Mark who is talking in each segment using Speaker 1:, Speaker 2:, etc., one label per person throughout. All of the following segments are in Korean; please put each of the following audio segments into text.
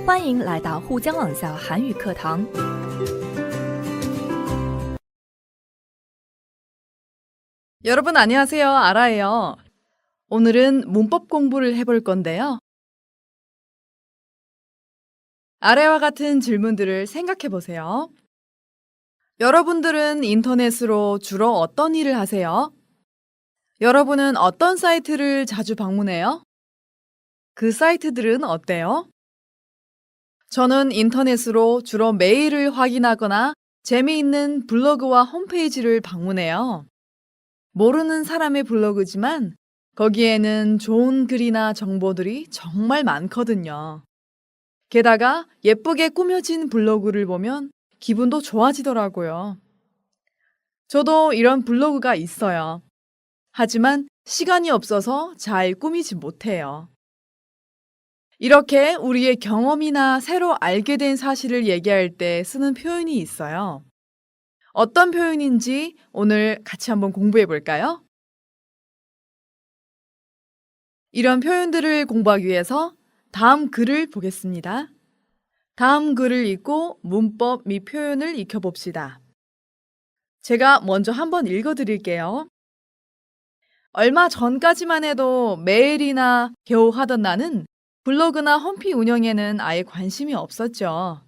Speaker 1: 欢迎来到沪江网校韩语课堂。
Speaker 2: 여러분 안녕하세요. 아라예요. 오늘은 문법 공부를 해볼 건데요. 아래와 같은 질문들을 생각해 보세요. 여러분들은 인터넷으로 주로 어떤 일을 하세요? 여러분은 어떤 사이트를 자주 방문해요? 그 사이트들은 어때요? 저는 인터넷으로 주로 메일을 확인하거나 재미있는 블로그와 홈페이지를 방문해요. 모르는 사람의 블로그지만 거기에는 좋은 글이나 정보들이 정말 많거든요. 게다가 예쁘게 꾸며진 블로그를 보면 기분도 좋아지더라고요. 저도 이런 블로그가 있어요. 하지만 시간이 없어서 잘 꾸미지 못해요. 이렇게 우리의 경험이나 새로 알게 된 사실을 얘기할 때 쓰는 표현이 있어요. 어떤 표현인지 오늘 같이 한번 공부해 볼까요? 이런 표현들을 공부하기 위해서 다음 글을 보겠습니다. 다음 글을 읽고 문법 및 표현을 익혀봅시다. 제가 먼저 한번 읽어드릴게요. 얼마 전까지만 해도 메일이나 겨우 하던 나는 블로그나 홈피 운영에는 아예 관심이 없었죠.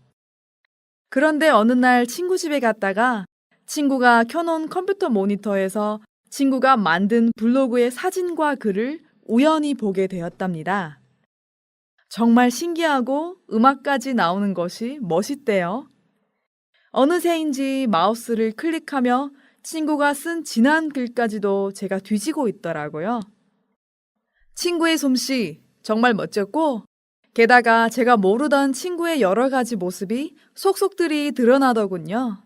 Speaker 2: 그런데 어느 날 친구 집에 갔다가 친구가 켜놓은 컴퓨터 모니터에서 친구가 만든 블로그의 사진과 글을 우연히 보게 되었답니다. 정말 신기하고 음악까지 나오는 것이 멋있대요. 어느새인지 마우스를 클릭하며 친구가 쓴 진한 글까지도 제가 뒤지고 있더라고요. 친구의 솜씨 정말 멋졌고 게다가 제가 모르던 친구의 여러 가지 모습이 속속들이 드러나더군요.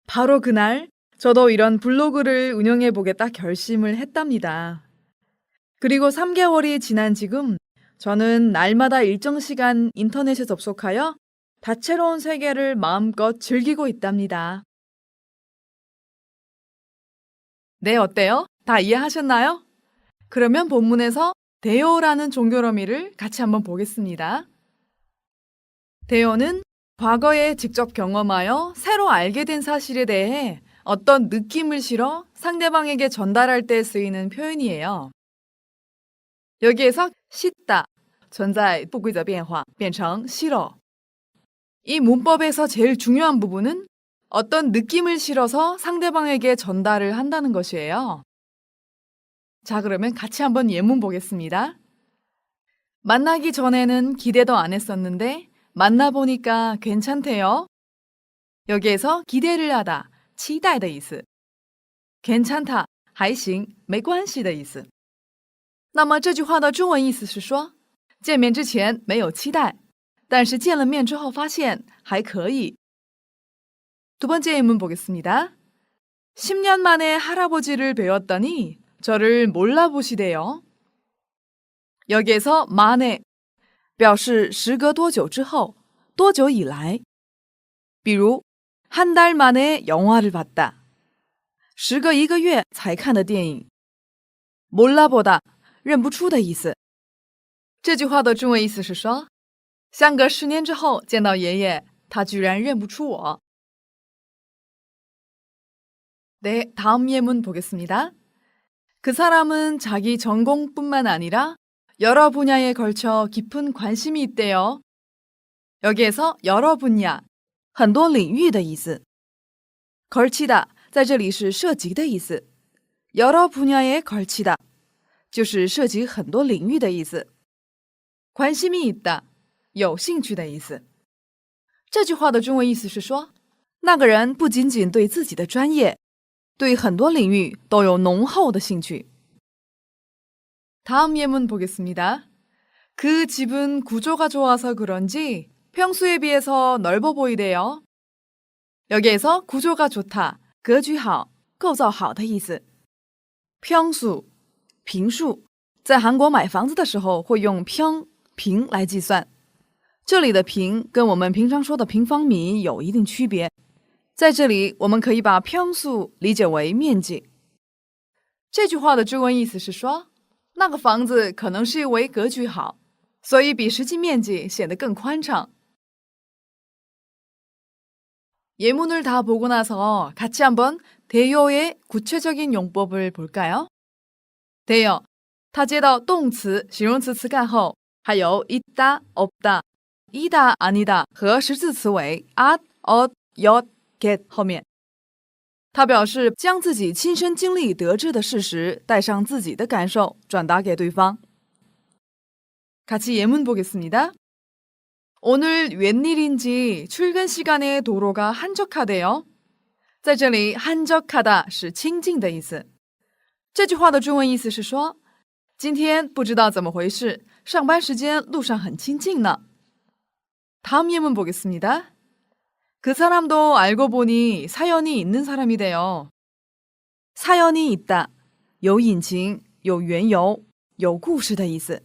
Speaker 2: 바로 그날 저도 이런 블로그를 운영해 보겠다 결심을 했답니다. 그리고 3개월이 지난 지금 저는 날마다 일정 시간 인터넷에 접속하여 다채로운 세계를 마음껏 즐기고 있답니다. 네, 어때요? 다 이해하셨나요? 그러면 본문에서 대요라는 종교러미를 같이 한번 보겠습니다. 대요는 과거에 직접 경험하여 새로 알게 된 사실에 대해 어떤 느낌을 실어 상대방에게 전달할 때 쓰이는 표현이에요. 여기에서 씻다, 存在不规则变化变成 싫어. 이 문법에서 제일 중요한 부분은 어떤 느낌을 실어서 상대방에게 전달을 한다는 것이에요. 자, 그러면 같이 한번 예문 보겠습니다. 만나기 전에는 기대도 안 했었는데 만나보니까 괜찮대요. 여기에서 기대를 하다, 期待的意思. 괜찮다, 还行, 没关系的意思. 那么这句话的中文意思是说，见面之前没有期待，但是见了面之后发现还可以. 두 번째 예문 보겠습니다. 10년 만에 할아버지를 뵈었더니 저를 몰라보시대요. 여기에서 만에 表示时隔多久之后，多久以来。比如한 달 만에 영화를 봤다. 时隔1个月才看的电影。몰라보다, 认不出的意思。这句话的中文意思是说，相隔10年之后见到爷爷，他居然认不出我。 네, 다음 예문 보겠습니다. 그 사람은 자기 전공뿐만 아니라 여러 분야에 걸쳐 깊은 관심이 있대요. 여기에서 여러 분야, 很多领域的意思。 걸치다, 在这里是涉及的意思。 여러 분야에 걸치다, 就是涉及很多领域的意思。 관심이 있다, 有兴趣的意思。 这句话的中文意思是说，那个人不仅仅对自己的专业，对很多领域都有浓厚的兴趣。 다음 예문 보겠습니다. 그 집은 구조가 좋아서 그런지 평수에 비해서 넓어 보이대요. 여기에서 구조가 좋다, 格局好,构造好的意思。 평수, 平数，在韩国买房子的时候会用평平来计算。这里的平跟我们平常说的平方米有一定区别。在这里我们可以把평수理解为面积。这句话的中文意思是说，那个房子可能是因为格局好，所以比实际面积显得更宽敞。 예문을 다 보고 나서 같이 한번 대여의 구체적인 용법을 볼까요? 대여, 它接到动词、形容词词干后，还有 있다, 없다, 이다, 아니다和实字词尾 at, ot, yot, get 后面。它表示将自己亲身经历得知的事实带上自己的感受转达给对方。 같이 예문 보겠습니다. 오늘 웬일인지 출근 시간에 도로가 한적하대요. 在这里 한적하다 是清静的意思。这句话的中文意思是说，今天不知道怎么回事，上班时间路上很清静呢。 다음 예문 보겠습니다. 그 사람도 알고 보니 사연이 있는 사람이래요. 사연이 있다, 有隐情,有缘由,有故事的意思。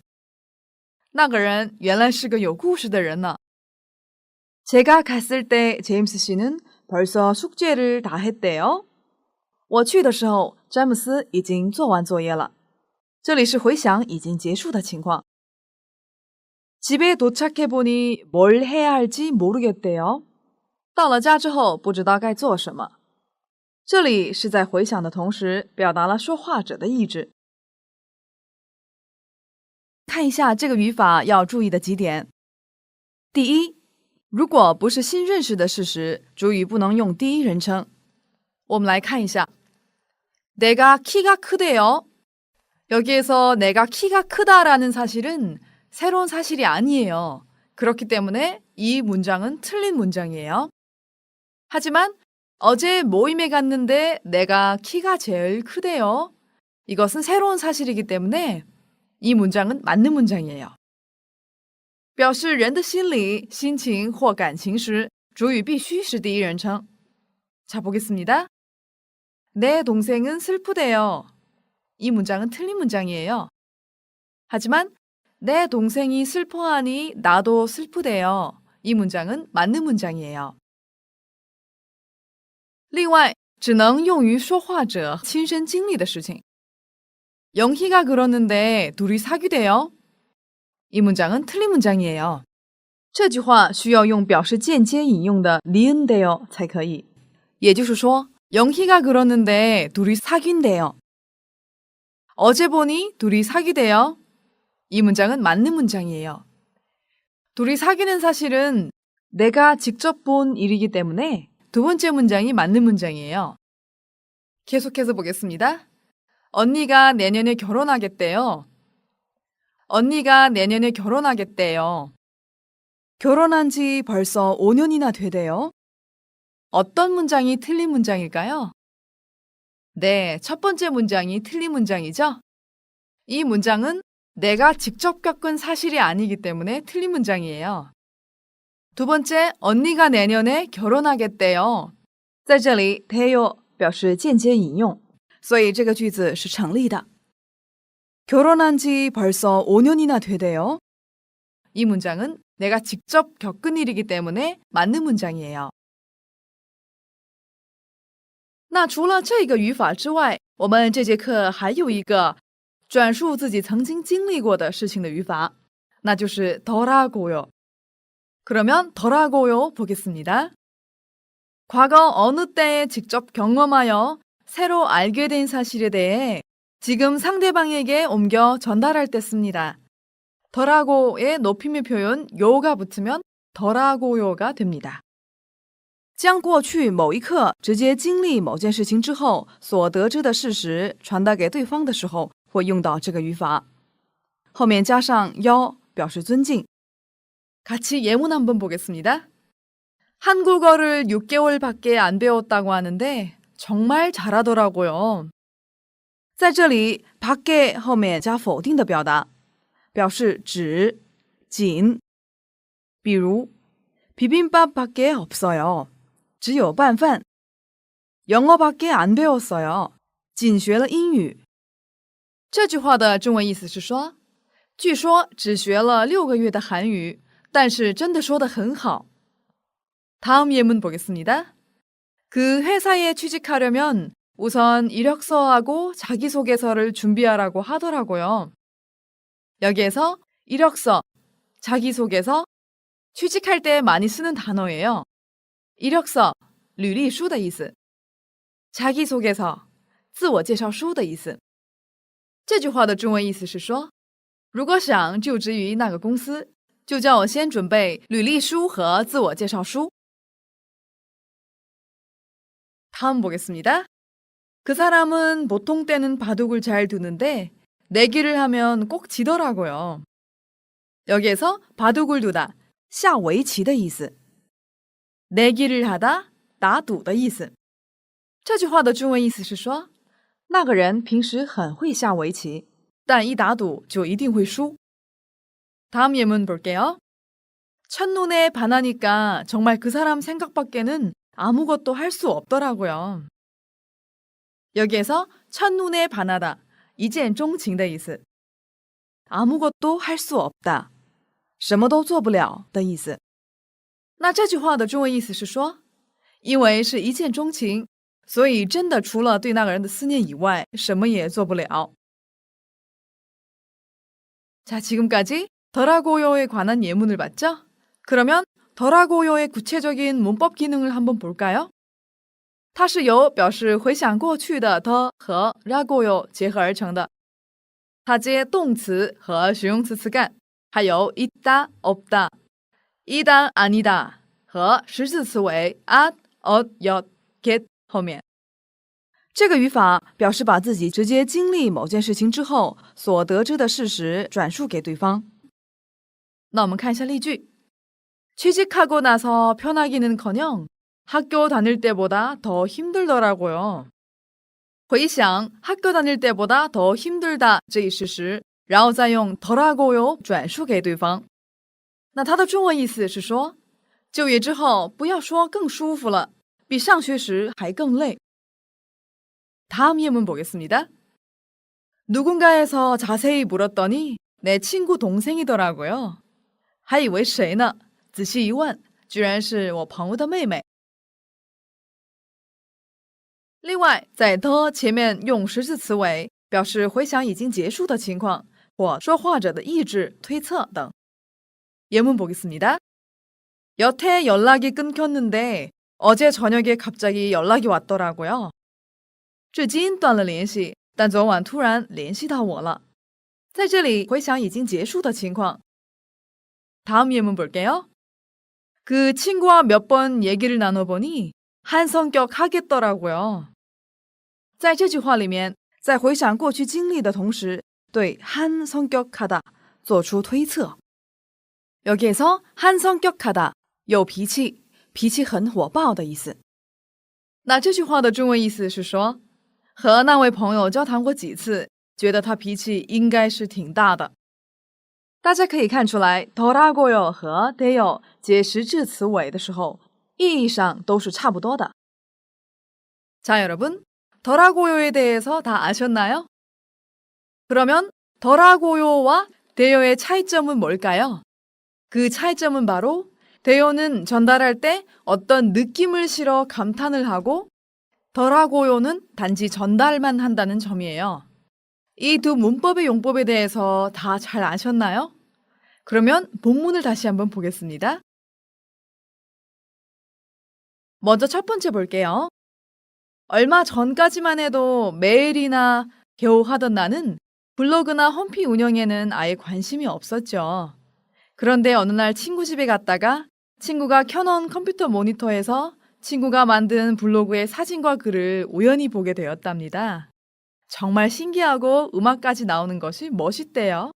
Speaker 2: 那个人原来是个有故事的人呢。 제가 갔을 때 제임스 씨는 벌써 숙제를 다 했대요. 我去的时候，詹姆斯已经做完作业了。这里是回想已经结束的情况。 집에 도착해 보니 뭘 해야 할지 모르겠대요. 到了家之后不知道该做什么。这里是在回想的同时表达了说话者的意志。 看一下这个语法要注意的几点。第一，如果不是新认识的事实，主语不能用第一人称。我们来看一下， 내가 키가 크대요. 여기에서 내가 키가 크다라는 사실은 새로운 사실이 아니에요. 그렇기 때문에 이 문장은 틀린 문장이에요. 하지만 어제 모임에 갔는데 내가 키가 제일 크대요. 이것은 새로운 사실이기 때문에 이 문장은 맞는 문장이에요. 表示人的心理、心情或感情时，主语必须是第一人称。 자, 보겠습니다. 내 동생은 슬프대요. 이 문장은 틀린 문장이에요. 하지만 내 동생이 슬퍼하니 나도 슬프대요. 이 문장은 맞는 문장이에요. 另外，只能用于说话者亲身经历的事情。 영희가 그러는데 둘이 사귀대요. 이 문장은 틀린 문장이에요. 这句话需要用表示间接引用的 리은데요 才可以。也就是说， 영희가 그러는데 둘이 사귄대요. 어제 보니 둘이 사귀대요. 이 문장은 맞는 문장이에요. 둘이 사귀는 사실은 내가 직접 본 일이기 때문에 두 번째 문장이 맞는 문장이에요. 계속해서 보겠습니다. 언니가 내년에 결혼하겠대요. 언니가 내년에 결혼하겠대요. 결혼한 지 벌써 5년이나 되대요. 어떤 문장이 틀린 문장일까요? 네, 첫 번째 문장이 틀린 문장이죠? 이 문장은 내가 직접 겪은 사실이 아니기 때문에 틀린 문장이에요. 두 번째, 언니가 내년에 결혼하겠대요. 在这里 대요 表示间接引用。所以这个句子是成立的。 결혼한 지 벌써 5년이나 되대요. 이 문장은 내가 직접 겪은 일이기 때문에 맞는 문장이에요. 那除了这个语法之外，我们这节课还有一个转述自己曾经经历过的事情的语法，那就是 더라고요. 그러면 더라고요 보겠습니다. 과거 어느 때에 직접 경험하여 새로 알게 된 사실에 대해 지금 상대방에게 옮겨 전달할 때 씁니다. 더라고의 높임의 표현 요가 붙으면 더라고요가 됩니다. 将过去某一刻直接经历某件事情之后所得知的事实传达给对方的时候，会用到这个语法。后面加上요表示尊敬。 같이 예문 한번 보겠습니다. 한국어를 6개월밖에 안 배웠다고 하는데 정말 잘하더라고요. 在这里 밖에 后面加否定的表达，表示只、仅。比如 비빔밥밖에 없어요. 只有拌饭。 영어밖에 안 배웠어요. 仅学了英语。这句话的中文意思是说，据说只学了6个月的韩语，但是真的说得很好。 다음 예문 보겠습니다. 그 회사에 취직하려면 우선 이력서하고 자기소개서를 준비하라고 하더라고요. 여기에서 이력서, 자기소개서, 취직할 때 많이 쓰는 단어예요. 이력서, 履历书的意思。자기소개서，自我介绍书的意思。这句话的中文意思是说，如果想就职于那个公司，就叫我先准备履历书和自我介绍书。다음 보겠습니다. 그 사람은 보통 때는 바둑을 잘 두는데 내기를 하면 꼭 지더라고요. 여기에서 바둑을 두다, 下围棋的意思。내기를 하다, 打赌的意思。这句话的中文意思是说，那个人平时很会下围棋，但一打赌就一定会输。다음 예문 볼게요. 첫눈에 반하니까 정말 그 사람 생각밖에는 아무것도 할 수 없더라고요. 여기에서 첫눈에 반하다, 一见钟情的意思。아무것도 할 수 없다，什么都做不了的意思。那这句话的中文意思是说，因为是一见钟情，所以真的除了对那个人的思念以外，什么也做不了。자, 지금까지 더라고요에 관한 예문을 봤죠? 그러면 더라고요의 구체적인 문법 기능을 한번 볼까요? 它是由表示回想过去的더和라고요结合而成的。它接动词和形容词词干，还有있다、없다、이다、아니다和实字词为at、ot、yot、get后面。这个语法表示把自己直接经历某件事情之后所得知的事实转述给对方。那我们看一下例句。 취직하고 나서 편하기는커녕 학교 다닐 때보다 더 힘들더라고요. 回想 학교 다닐 때보다 더 힘들다 这一事实，然后再用더라고요转述给对方。那它的中文意思是说，就业之后不要说更舒服了，比上学时还更累。 다음 예문 보겠습니다. 누군가에서 자세히 물었더니 내 친구 동생이더라고요. 还以为谁呢？仔细一问，居然是我朋友的妹妹。另外，在더前面用实字词尾，表示回想已经结束的情况，或说话者的意志、推测等。예문 보겠습니다. 여태 연락이 끊겼는데 어제 저녁에 갑자기 연락이 왔더라고요. 至今断了联系，但昨晚突然联系到我了。在这里回想已经结束的情况。다음 예문 볼게요. 그 친구와 몇 번 얘기를 나눠보니 한 성격 하겠더라고요. 在这句话里面，在回想过去经历的同时，对한 성격하다做出推测。여기에서 한 성격하다有脾气，脾气很火爆的意思。那这句话的中文意思是说，和那位朋友交谈过几次，觉得他脾气应该是挺大的。大家可以看出来，더라고요和돼요接实质词尾的时候，意义上都是差不多的。자, 여러분, 더라고요에 대해서 다 아셨나요? 그러면 더라고요와 돼요의 차이점은 뭘까요? 그 차이점은 바로 돼요는 전달할 때 어떤 느낌을 실어 감탄을 하고 더라고요는 단지 전달만 한다는 점이에요. 이 두 문법의 용법에 대해서 다 잘 아셨나요? 그러면 본문을 다시 한번 보겠습니다. 먼저 첫 번째 볼게요. 얼마 전까지만 해도 메일이나 겨우 하던 나는 블로그나 홈피 운영에는 아예 관심이 없었죠. 그런데 어느 날 친구 집에 갔다가 친구가 켜놓은 컴퓨터 모니터에서 친구가 만든 블로그의 사진과 글을 우연히 보게 되었답니다. 정말 신기하고 음악까지 나오는 것이 멋있대요.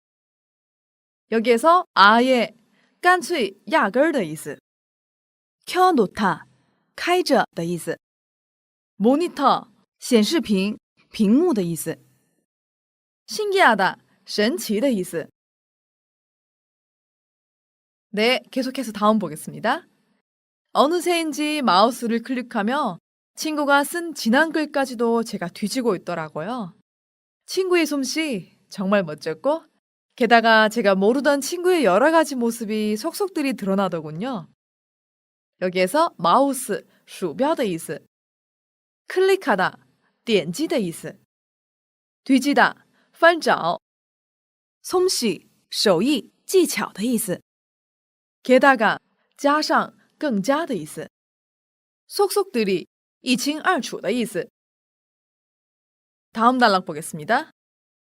Speaker 2: 여기에서 아예, 干脆压根儿的意思。켜놓다, 开着的意思。모니터, 显示屏，屏幕的意思。신기하다, 神奇的意思。네, 계속해서 다음 보겠습니다. 어느새인지 마우스를 클릭하며 친구가 쓴 지난 글까지도 제가 뒤지고 있더라고요. 친구의 솜씨 정말 멋졌고 게다가 제가 모르던 친구의 여러 가지 모습이 속속들이 드러나더군요. 여기에서 마우스, 鼠标的意思。 클릭하다, 点击的意思。 뒤지다, 翻找。 솜씨, 手艺、技巧的意思。 게다가 加上更加的意思. 속속들이 一清二楚的意思. 다음 단락 보겠습니다.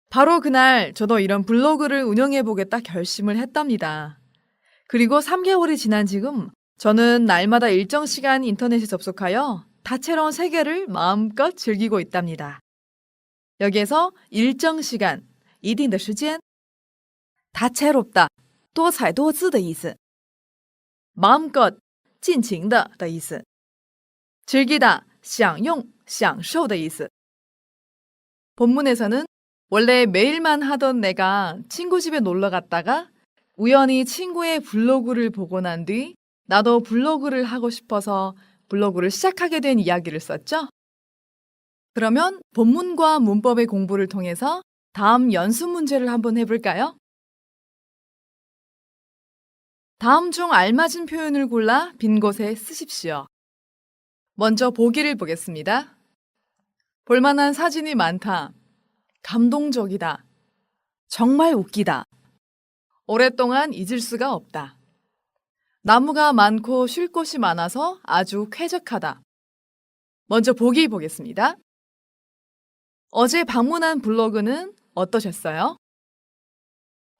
Speaker 2: 바로 그날 저도 이런 블로그를 운영해보겠다 결심을 했답니다. 그리고 3개월이 지난 지금 저는 날마다 일정 시간 인터넷에 접속하여 다채로운 세계를 마음껏 즐기고 있답니다. 여기에서 일정 시간, 一定的时间, 다채롭다, 多彩多姿的意思, 마음껏, 尽情的的意思, 즐기다, 享用,享受的意思. 본문에서는 원래 매일만 하던 내가 친구 집에 놀러 갔다가 우연히 친구의 블로그를 보고 난 뒤 나도 블로그를 하고 싶어서 블로그를 시작하게 된 이야기를 썼죠? 그러면 본문과 문법의 공부를 통해서 다음 연습 문제를 한번 해볼까요? 다음 중 알맞은 표현을 골라 빈 곳에 쓰십시오. 먼저 보기를 보겠습니다. 볼만한 사진이 많다. 감동적이다. 정말 웃기다. 오랫동안 잊을 수가 없다. 나무가 많고 쉴 곳이 많아서 아주 쾌적하다. 먼저 보기 보겠습니다. 어제 방문한 블로그는 어떠셨어요?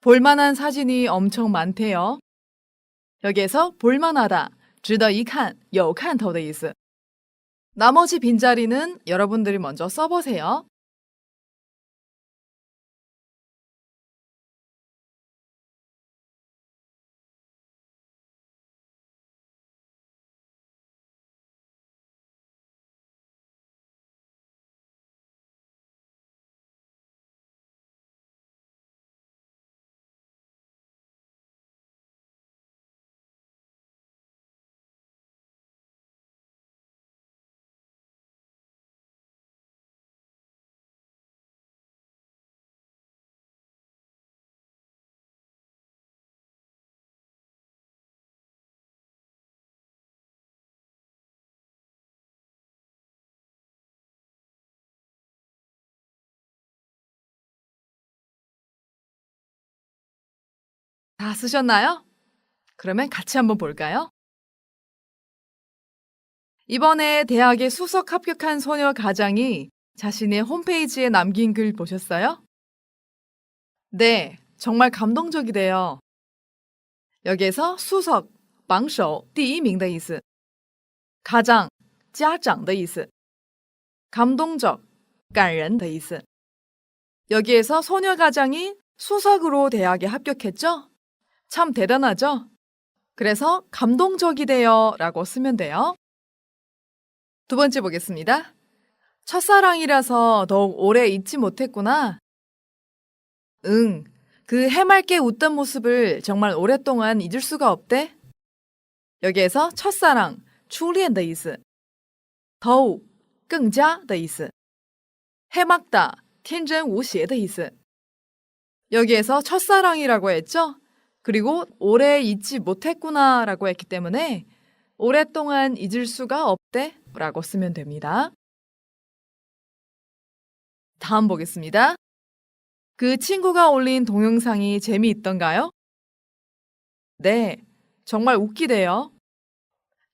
Speaker 2: 볼만한 사진이 엄청 많대요. 여기에서 볼만하다, 值得一看,有看头的意思. 나머지 빈자리는 여러분들이 먼저 써보세요. 다 쓰셨나요? 그러면 같이 한번 볼까요? 이번에 대학에 수석 합격한 소녀 가장이 자신의 홈페이지에 남긴 글 보셨어요? 네, 정말 감동적이대요. 여기에서 수석, 榜首,第一名的意思. 가장, 家长的意思. 감동적, 感人的意思. 여기에서 소녀 가장이 수석으로 대학에 합격했죠? 참 대단하죠? 그래서 감동적이대요 라고 쓰면 돼요. 두 번째 보겠습니다. 첫사랑이라서 더욱 오래 잊지 못했구나. 응, 그 해맑게 웃던 모습을 정말 오랫동안 잊을 수가 없대. 여기에서 첫사랑, 初恋的意思. 더욱, 更加的意思. 해맑다, 天真无邪的意思. 여기에서 첫사랑이라고 했죠? 그리고 오래 잊지 못했구나 라고 했기 때문에 오랫동안 잊을 수가 없대 라고 쓰면 됩니다. 다음 보겠습니다. 그 친구가 올린 동영상이 재미있던가요? 네, 정말 웃기대요.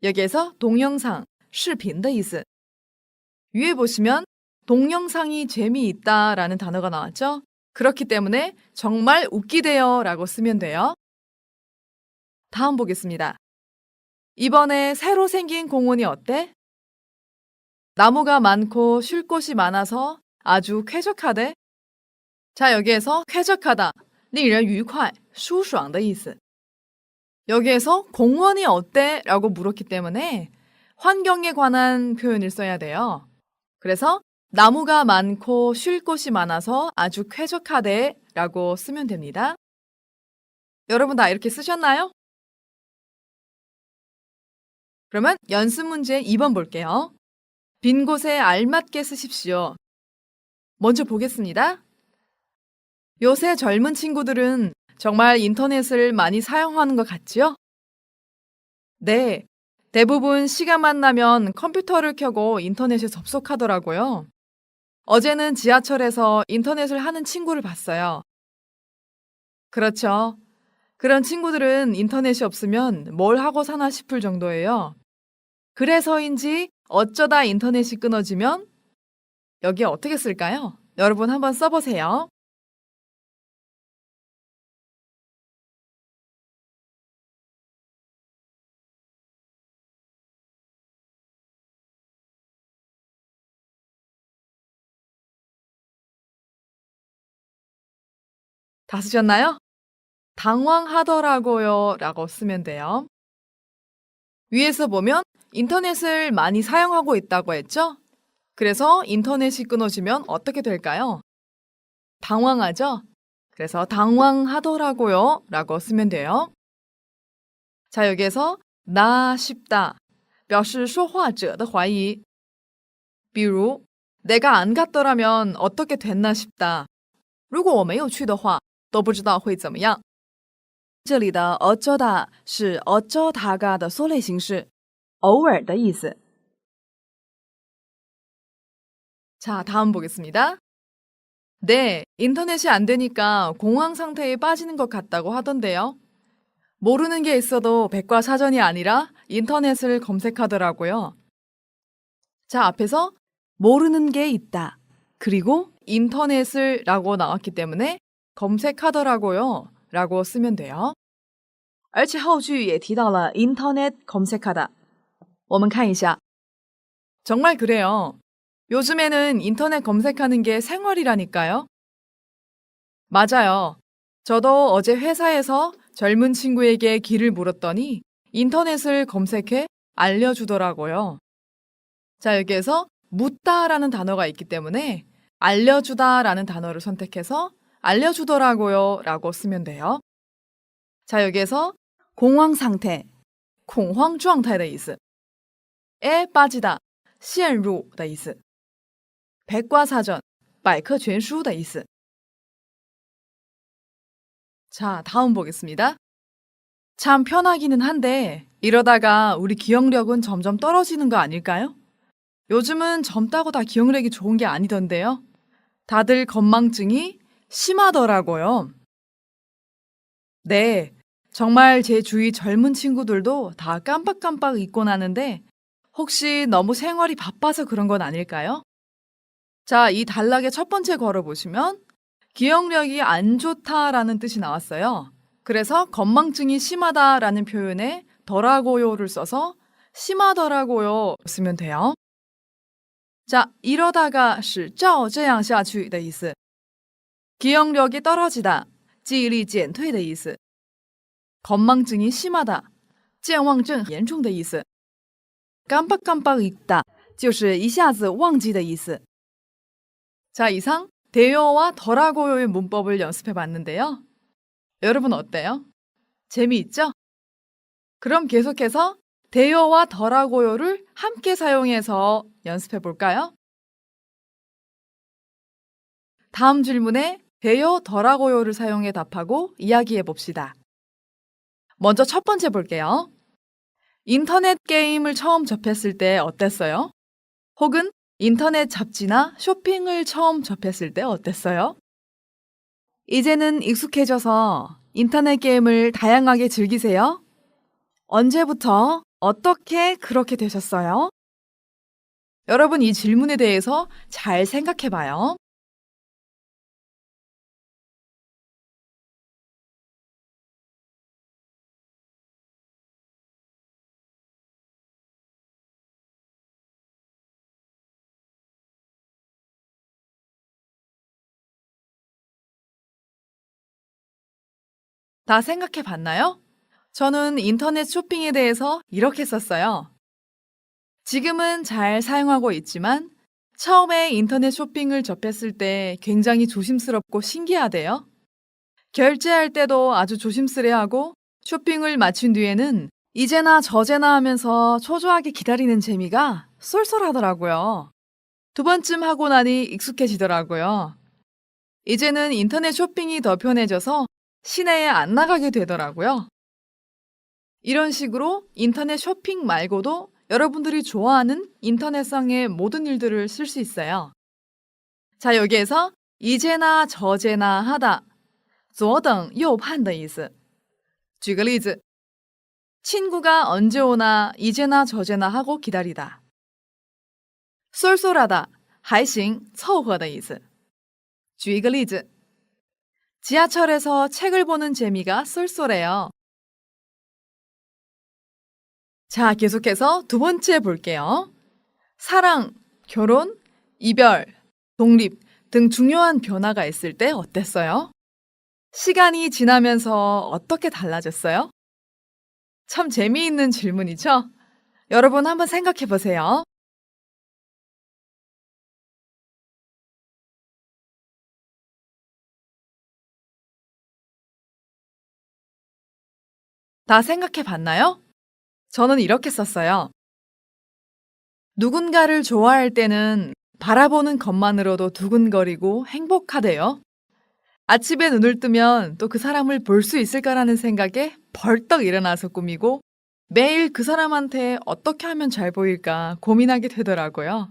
Speaker 2: 여기에서 동영상, 视频的意思. 위에 보시면 동영상이 재미있다 라는 단어가 나왔죠? 그렇기 때문에 정말 웃기대요 라고 쓰면 돼요. 다음 보겠습니다. 이번에 새로 생긴 공원이 어때? 나무가 많고 쉴 곳이 많아서 아주 쾌적하대. 자, 여기에서 쾌적하다, 令人愉快,舒爽的意思. 여기에서 공원이 어때? 라고 물었기 때문에 환경에 관한 표현을 써야 돼요. 그래서 나무가 많고 쉴 곳이 많아서 아주 쾌적하대 라고 쓰면 됩니다. 여러분 다 이렇게 쓰셨나요? 그러면 연습 문제 2번 볼게요. 빈 곳에 알맞게 쓰십시오. 먼저 보겠습니다. 요새 젊은 친구들은 정말 인터넷을 많이 사용하는 것 같지요? 네, 대부분 시간만 나면 컴퓨터를 켜고 인터넷에 접속하더라고요. 어제는 지하철에서 인터넷을 하는 친구를 봤어요. 그렇죠. 그런 친구들은 인터넷이 없으면 뭘 하고 사나 싶을 정도예요. 그래서인지 어쩌다 인터넷이 끊어지면 여기에 어떻게 쓸까요? 여러분 한번 써보세요. 다 쓰셨나요? 당황하더라고요 라고 쓰면 돼요. 위에서 보면 인터넷을 많이 사용하고 있다고 했죠? 그래서 인터넷이 끊어지면 어떻게 될까요? 당황하죠? 그래서 당황하더라고요 라고 쓰면 돼요. 자, 여기에서 나 싶다 表示说话者的怀疑. 比如 내가 안 갔더라면 어떻게 됐나 싶다. 如果我没有去的话都不知道会怎么样。这里的어쩌다是어쩌다가的缩类形式，偶尔的意思。 자, 다음 보겠습니다. 네, 인터넷이 안 되니까 공황 상태에 빠지는 것 같다고 하던데요. 모르는 게 있어도 백과사전이 아니라 인터넷을 검색하더라고요. 자, 앞에서 모르는 게 있다. 그리고 인터넷을 라고 나왔기 때문에 검색하더라고요 라고 쓰면 돼요. 而且后句也提到了 인터넷 검색하다. 我们看一下. 정말 그래요. 요즘에는 인터넷 검색하는 게 생활이라니까요. 맞아요. 저도 어제 회사에서 젊은 친구에게 길을 물었더니 인터넷을 검색해 알려주더라고요. 자, 여기에서 묻다라는 단어가 있기 때문에 알려주다라는 단어를 선택해서 알려주더라고요 라고 쓰면 돼요. 자, 여기에서 공황 상태, 恐慌状态的意思. 에 빠지다, 陷入的意思. 백과사전, 百科全书的意思. 자, 다음 보겠습니다. 참 편하기는 한데 이러다가 우리 기억력은 점점 떨어지는 거 아닐까요? 요즘은 젊다고 다 기억력이 좋은 게 아니던데요. 다들 건망증이 심하더라고요. 네, 정말 제 주위 젊은 친구들도 다 깜빡깜빡 잊곤 하는데 혹시 너무 생활이 바빠서 그런 건 아닐까요? 자, 이 단락의 첫 번째 걸어 보시면 기억력이 안 좋다라는 뜻이 나왔어요. 그래서 건망증이 심하다라는 표현에 더라고요를 써서 심하더라고요 쓰면 돼요. 자, 이러다가 是照这样下去的意思. 기억력이 떨어지다, 记忆力减退的意思. 건망증이 심하다, 健忘症严重的意思. 깜빡깜빡 잊다, 就是一下子忘记的意思. 자, 이상 대여와 더라고요의 문법을 연습해 봤는데요. 여러분 어때요? 재미있죠? 그럼 계속해서 대여와 더라고요를 함께 사용해서 연습해 볼까요? 다음 질문에 대여, 더라고요를 사용해 답하고 이야기해 봅시다. 먼저 첫 번째 볼게요. 인터넷 게임을 처음 접했을 때 어땠어요? 혹은 인터넷 잡지나 쇼핑을 처음 접했을 때 어땠어요? 이제는 익숙해져서 인터넷 게임을 다양하게 즐기세요? 언제부터 어떻게 그렇게 되셨어요? 여러분 이 질문에 대해서 잘 생각해 봐요. 다 생각해 봤나요? 저는 인터넷 쇼핑에 대해서 이렇게 썼어요. 지금은 잘 사용하고 있지만 처음에 인터넷 쇼핑을 접했을 때 굉장히 조심스럽고 신기하대요. 결제할 때도 아주 조심스레하고 쇼핑을 마친 뒤에는 이제나 저제나 하면서 초조하게 기다리는 재미가 쏠쏠하더라고요. 두 번쯤 하고 나니 익숙해지더라고요. 이제는 인터넷 쇼핑이 더 편해져서 시내에 안 나가게 되더라고요. 이런 식으로 인터넷 쇼핑 말고도 여러분들이 좋아하는 인터넷상의 모든 일들을 쓸 수 있어요. 자, 여기에서 이제나 저제나 하다, 左等右盼的意思.举个例子, 친구가 언제 오나 이제나 저제나 하고 기다리다. 쏠쏠하다, 还行, 凑合的意思. 举一个例子, 지하철에서 책을 보는 재미가 쏠쏠해요. 자, 계속해서 두 번째 볼게요. 사랑, 결혼, 이별, 독립 등 중요한 변화가 있을 때 어땠어요? 시간이 지나면서 어떻게 달라졌어요? 참 재미있는 질문이죠? 여러분 한번 생각해 보세요. 다 생각해 봤나요? 저는 이렇게 썼어요. 누군가를 좋아할 때는 바라보는 것만으로도 두근거리고 행복하대요. 아침에 눈을 뜨면 또 그 사람을 볼 수 있을까라는 생각에 벌떡 일어나서 꾸미고 매일 그 사람한테 어떻게 하면 잘 보일까 고민하게 되더라고요.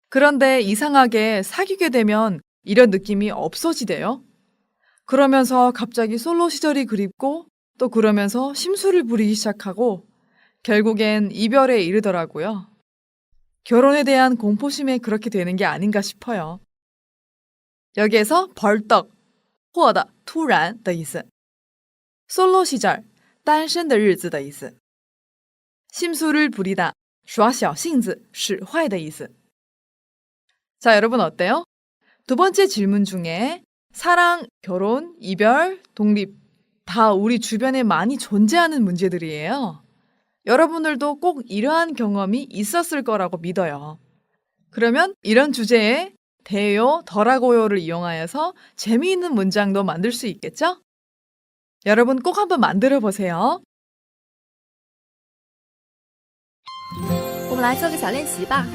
Speaker 2: 그런데 이상하게 사귀게 되면 이런 느낌이 없어지대요. 그러면서 갑자기 솔로 시절이 그립고 또 그러면서 심술을 부리기 시작하고 결국엔 이별에 이르더라고요. 결혼에 대한 공포심에 그렇게 되는 게 아닌가 싶어요. 여기에서 벌떡, 或的突然的意思. 솔로 시절, 单身的日子的意思. 심술을 부리다, 耍小性子,使坏的意思. 자, 여러분 어때요? 두 번째 질문 중에 사랑, 결혼, 이별, 독립 다 우리 주변에 많이 존재하는 문제들이에요. 여러분들도 꼭 이러한 경험이 있었을 거라고 믿어요. 그러면 이런 주제에 대요, 덜하고요를 이용하여서 재미있는 문장도 만들 수 있겠죠? 여러분 꼭 한번 만들어 보세요.
Speaker 1: 我们来做个小练习吧。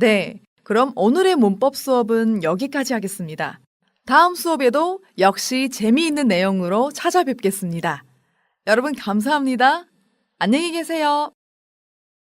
Speaker 2: 네, 그럼 오늘의 문법 수업은 여기까지 하겠습니다. 다음 수업에도 역시 재미있는 내용으로 찾아뵙겠습니다. 여러분 감사합니다. 안녕히 계세요.